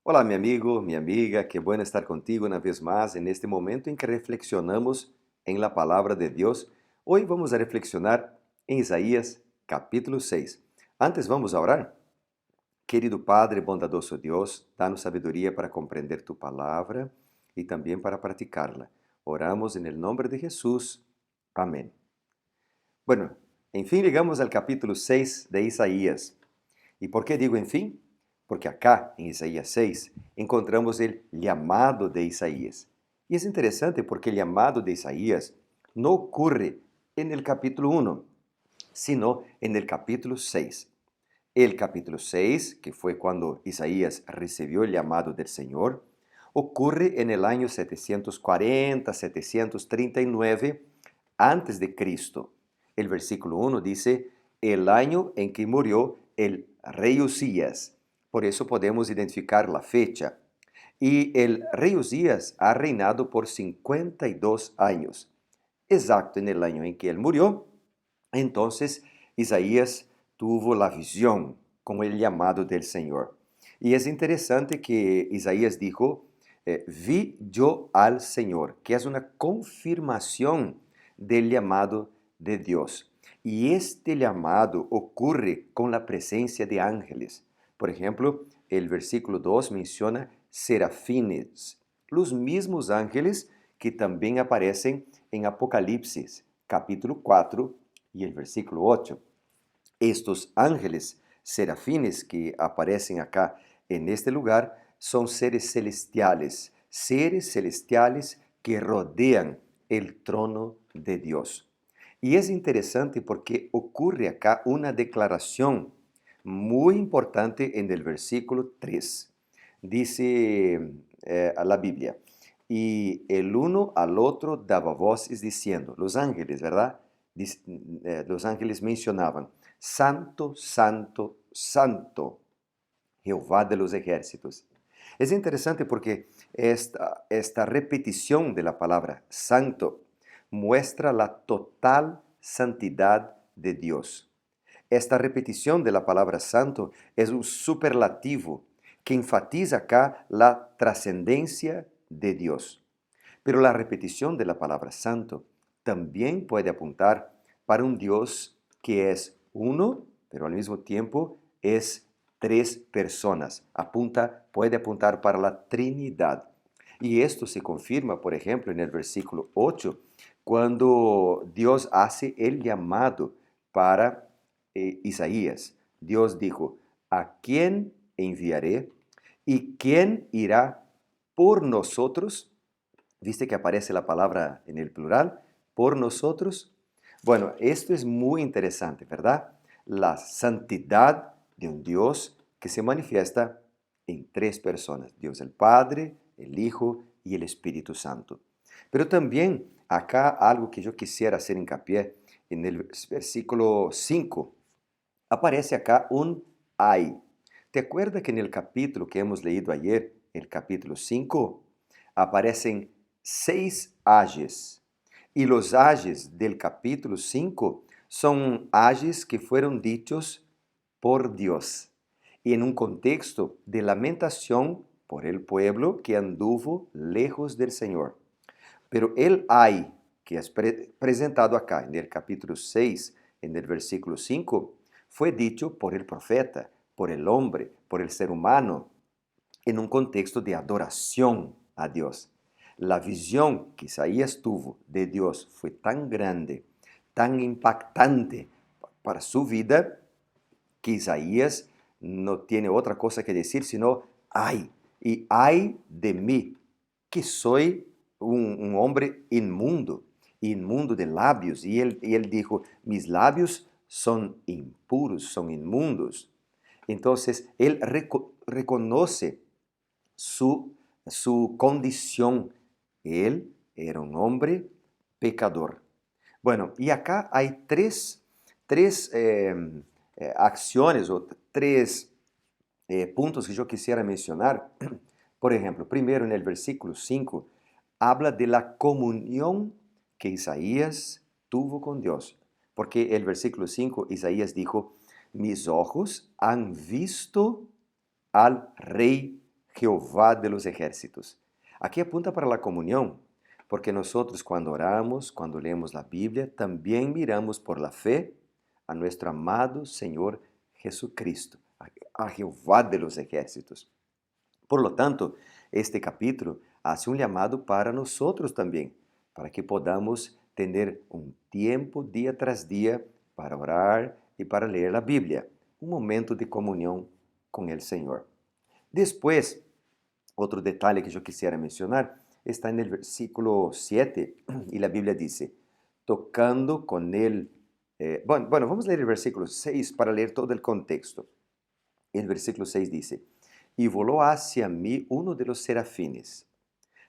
Olá, meu amigo, minha amiga, qué bueno estar contigo una vez más en este momento en que reflexionamos en la palabra de Dios. Hoy vamos a reflexionar en Isaías capítulo 6. Antes vamos a orar. Querido Padre, bondadoso Dios, danos sabiduría para comprender tu palabra y también para practicarla. Oramos en el nombre de Jesús. Amén. Bueno, en fin llegamos al capítulo 6 de Isaías. ¿Y por qué digo en fin? Porque acá, en Isaías 6, encontramos el llamado de Isaías. Y es interesante porque el llamado de Isaías no ocurre en el capítulo 1, sino en el capítulo 6. El capítulo 6, que fue cuando Isaías recibió el llamado del Señor, ocurre en el año 740, 739 antes de Cristo. El versículo 1 dice, el año en que murió el rey Usías. Por eso podemos identificar la fecha. Y el rey Usías ha reinado por 52 años. Exacto en el año en que él murió, entonces Isaías tuvo la visión con el llamado del Señor. Y es interesante que Isaías dijo, vi yo al Señor, que es una confirmación del llamado de Dios. Y este llamado ocurre con la presencia de ángeles. Por ejemplo, el versículo 2 menciona serafines, los mismos ángeles que también aparecen en Apocalipsis, capítulo 4 y el versículo 8. Estos ángeles serafines que aparecen acá en este lugar son seres celestiales que rodean el trono de Dios. Y es interesante porque ocurre acá una declaración muy importante en el versículo 3. Dice a la Biblia, y el uno al otro daba voces diciendo, los ángeles, ¿verdad? Los ángeles mencionaban, Santo, Santo, Santo, Jehová de los ejércitos. Es interesante porque esta repetición de la palabra santo muestra la total santidad de Dios. Esta repetición de la palabra santo es un superlativo que enfatiza acá la trascendencia de Dios. Pero la repetición de la palabra santo también puede apuntar para un Dios que es uno, pero al mismo tiempo es tres personas. Puede apuntar para la Trinidad. Y esto se confirma, por ejemplo, en el versículo 8, cuando Dios hace el llamado para Isaías. Dios dijo, ¿a quién enviaré? ¿Y quién irá por nosotros? ¿Viste que aparece la palabra en el plural? Por nosotros. Bueno, esto es muy interesante, ¿verdad? La santidad de un Dios que se manifiesta en tres personas. Dios el Padre, el Hijo y el Espíritu Santo. Pero también acá algo que yo quisiera hacer hincapié en el versículo 5. Aparece acá un ay. ¿Te acuerdas que en el capítulo que hemos leído ayer, el capítulo 5, aparecen 6 ayes? Y los ayes del capítulo 5 son ayes que fueron dichos por Dios y en un contexto de lamentación por el pueblo que anduvo lejos del Señor. Pero el ay que es presentado acá en el capítulo 6, en el versículo 5, fue dicho por el profeta, por el hombre, por el ser humano, en un contexto de adoración a Dios. La visión que Isaías tuvo de Dios fue tan grande, tan impactante para su vida, que Isaías no tiene otra cosa que decir sino, ay, y ay de mí, que soy un hombre inmundo, inmundo de labios. Y él dijo, mis labios son impuros, son inmundos. Entonces, él reconoce su, su condición. Él era un hombre pecador. Bueno, y acá hay tres acciones o tres puntos que yo quisiera mencionar. Por ejemplo, primero en el versículo 5 habla de la comunión que Isaías tuvo con Dios. Porque el versículo 5, Isaías dijo, mis ojos han visto al Rey Jehová de los ejércitos. Aquí apunta para la comunión, porque nosotros cuando oramos, cuando leemos la Biblia, también miramos por la fe a nuestro amado Señor Jesucristo, a Jehová de los ejércitos. Por lo tanto, este capítulo hace un llamado para nosotros también, para que podamos tener un tiempo día tras día para orar y para leer la Biblia, un momento de comunión con el Señor. Después, otro detalle que yo quisiera mencionar está en el versículo 7 y la Biblia dice, tocando con él, bueno, vamos a leer el versículo 6 para leer todo el contexto. El versículo 6 dice, y voló hacia mí uno de los serafines,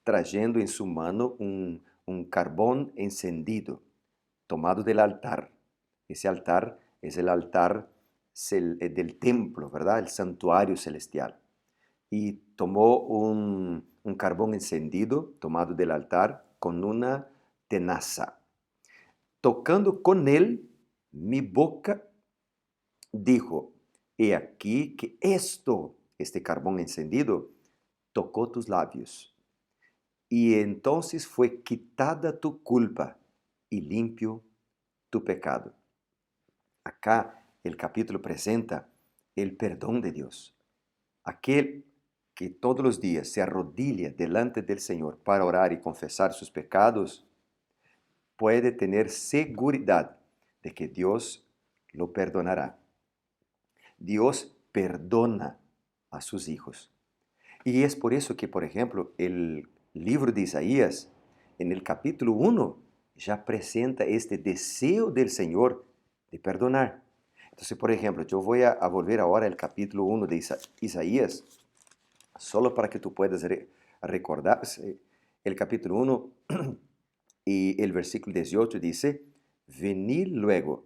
trayendo en su mano un carbón encendido, tomado del altar. Ese altar es el altar del templo, ¿verdad? El santuario celestial. Y tomó un carbón encendido, tomado del altar, con una tenaza. Tocando con él, mi boca dijo, he aquí que este carbón encendido, tocó tus labios. Y entonces fue quitada tu culpa y limpio tu pecado. Acá el capítulo presenta el perdón de Dios. Aquel que todos los días se arrodilla delante del Señor para orar y confesar sus pecados, puede tener seguridad de que Dios lo perdonará. Dios perdona a sus hijos. Y es por eso que, por ejemplo, el libro de Isaías, en el capítulo 1, ya presenta este deseo del Señor de perdonar. Entonces, por ejemplo, yo voy a volver ahora al capítulo 1 de Isaías, solo para que tú puedas recordar. El capítulo 1 y el versículo 18 dice, venid luego,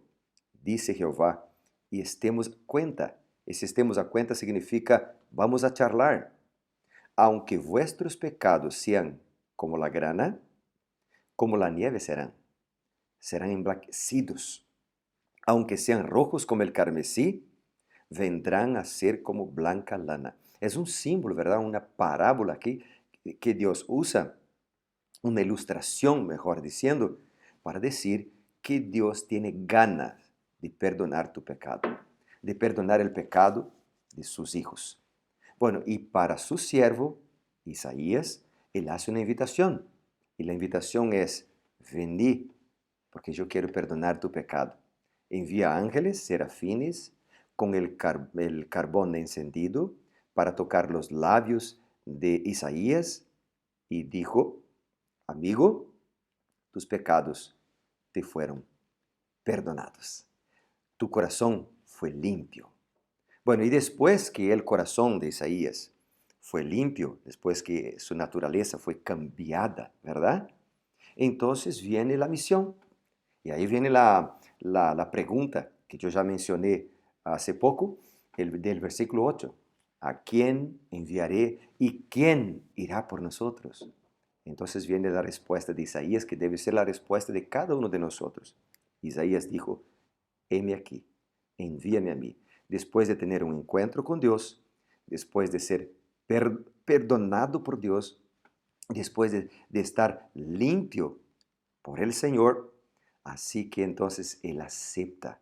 dice Jehová, y estemos a cuenta. Ese estemos a cuenta significa, vamos a charlar. Aunque vuestros pecados sean como la grana, como la nieve serán emblanquecidos. Aunque sean rojos como el carmesí, vendrán a ser como blanca lana. Es un símbolo, ¿verdad? Una parábola aquí que Dios usa, una ilustración, mejor diciendo, para decir que Dios tiene ganas de perdonar tu pecado, de perdonar el pecado de sus hijos. Bueno, y para su siervo, Isaías, él hace una invitación. Y la invitación es, vení, porque yo quiero perdonar tu pecado. Envía ángeles, serafines, con el carbón encendido para tocar los labios de Isaías y dijo, amigo, tus pecados te fueron perdonados. Tu corazón fue limpio. Bueno, y después que el corazón de Isaías fue limpio, después que su naturaleza fue cambiada, ¿verdad? Entonces viene la misión. Y ahí viene la pregunta que yo ya mencioné hace poco, del versículo 8. ¿A quién enviaré y quién irá por nosotros? Entonces viene la respuesta de Isaías, que debe ser la respuesta de cada uno de nosotros. Isaías dijo, heme aquí, envíame a mí. Después de tener un encuentro con Dios, después de ser perdonado por Dios, después de estar limpio por el Señor, así que entonces Él acepta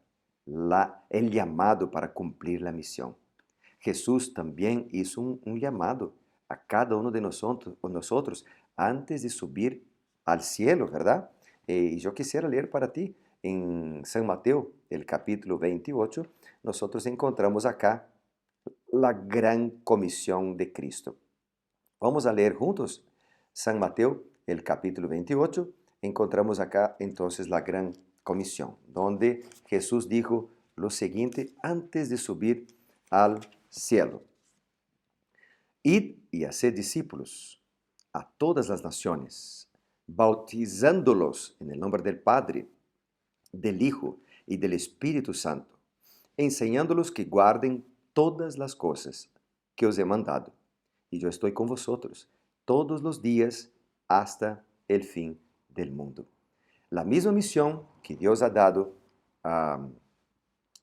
el llamado para cumplir la misión. Jesús también hizo un llamado a cada uno de nosotros antes de subir al cielo, ¿verdad? Y yo quisiera leer para ti en San Mateo, el capítulo 28, nosotros encontramos acá la gran comisión de Cristo. Vamos a leer juntos San Mateo, el capítulo 28. Encontramos acá entonces la gran comisión, donde Jesús dijo lo siguiente antes de subir al cielo. Id y haced discípulos a todas las naciones, bautizándolos en el nombre del Padre, del Hijo y del Espíritu Santo, enseñándolos que guarden todas las cosas que os he mandado. Y yo estoy con vosotros todos los días hasta el fin del mundo. La misma misión que Dios ha dado a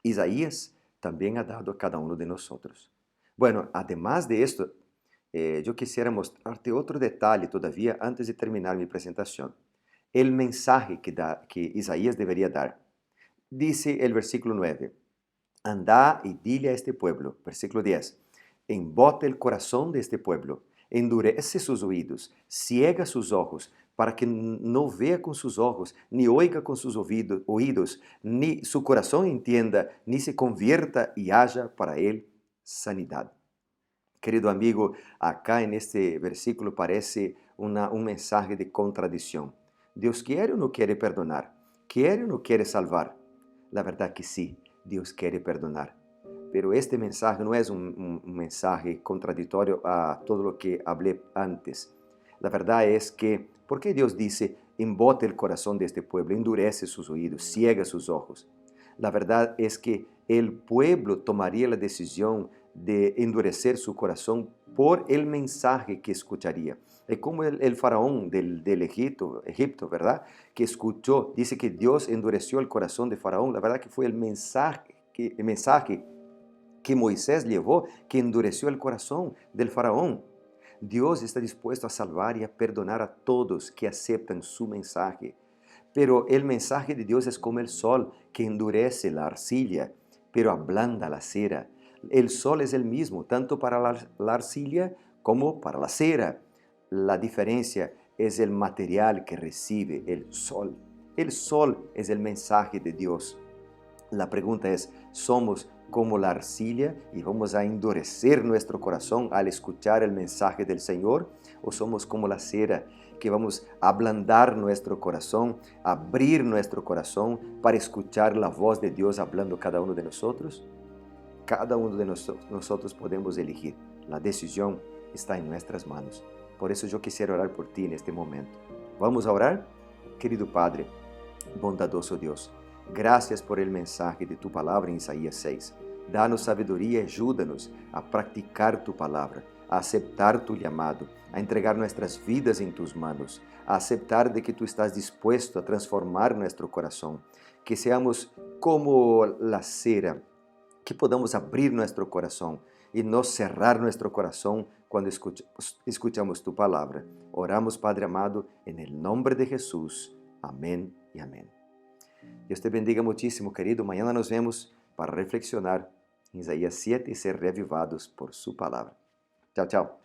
Isaías, también ha dado a cada uno de nosotros. Bueno, además de esto, yo quisiera mostrarte otro detalle todavía antes de terminar mi presentación. El mensaje que Isaías debería dar. Dice el versículo 9: Andá y dile a este pueblo, versículo 10, embota el corazón de este pueblo, endurece sus oídos, ciega sus ojos, para que no vea con sus ojos, ni oiga con sus oídos, ni su corazón entienda, ni se convierta y haya para él sanidad. Querido amigo, acá en este versículo parece un mensaje de contradicción. ¿Dios quiere o no quiere perdonar? ¿Quiere o no quiere salvar? La verdad que sí, Dios quiere perdonar. Pero este mensaje no es un mensaje contradictorio a todo lo que hablé antes. La verdad es que, ¿por qué Dios dice, embota el corazón de este pueblo, endurece sus oídos, ciega sus ojos? La verdad es que el pueblo tomaría la decisión de endurecer su corazón por el mensaje que escucharía. Es como el faraón del Egipto, ¿verdad? Que escuchó, dice que Dios endureció el corazón de faraón. La verdad que fue el mensaje que Moisés llevó que endureció el corazón del faraón. Dios está dispuesto a salvar y a perdonar a todos que aceptan su mensaje. Pero el mensaje de Dios es como el sol que endurece la arcilla, pero ablanda la cera. El sol es el mismo, tanto para la arcilla como para la cera. La diferencia es el material que recibe el sol. El sol es el mensaje de Dios. La pregunta es, ¿somos como la arcilla y vamos a endurecer nuestro corazón al escuchar el mensaje del Señor? ¿O somos como la cera que vamos a ablandar nuestro corazón, abrir nuestro corazón para escuchar la voz de Dios hablando cada uno de nosotros? Cada uno de nosotros podemos elegir. La decisión está en nuestras manos. Por eso yo quisiera orar por ti en este momento. ¿Vamos a orar? Querido Padre, bondadoso Dios, gracias por el mensaje de tu palabra en Isaías 6. Danos sabiduría y ayúdanos a practicar tu palabra, a aceptar tu llamado, a entregar nuestras vidas en tus manos, a aceptar de que tú estás dispuesto a transformar nuestro corazón, que seamos como la cera, que podamos abrir nuestro corazón y no cerrar nuestro corazón cuando escuchamos tu palabra. Oramos, Padre amado, en el nombre de Jesús. Amén y amén. Dios te bendiga muchísimo, querido. Mañana nos vemos para reflexionar en Isaías 7 y ser reavivados por su palabra. Chao, chao.